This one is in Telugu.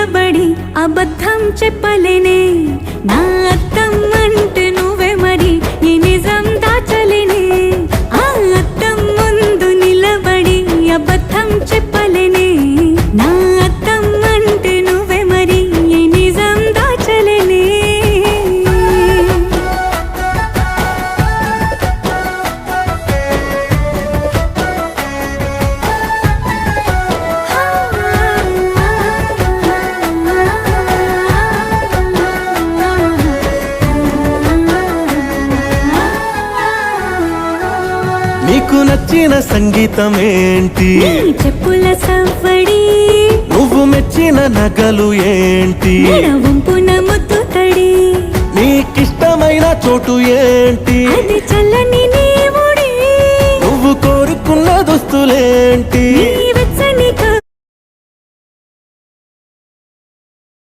నిలబడి అబద్ధం చెప్పలేనే నా అద్దం అంటే నువ్వే మరి ఈ నిజం దాచలేనే ఆ అద్దం ముందు నిలబడి అబద్ధం చెప్పలేనే నా అద్దం అంటే నువ్వే మరి ఈ నిజం దాచలేనే నీకు నచ్చిన సంగీతం ఏంటి నీ చెప్పుల సవ్వడి నువ్వు మెచ్చిన నగలు ఏంటి వంపున ముద్దు తడి నీకిష్టమైన చోటు ఏంటి అది చల్లని నీ ఒడి నువ్వు కోరుకున్న దుస్తులేంటి నీ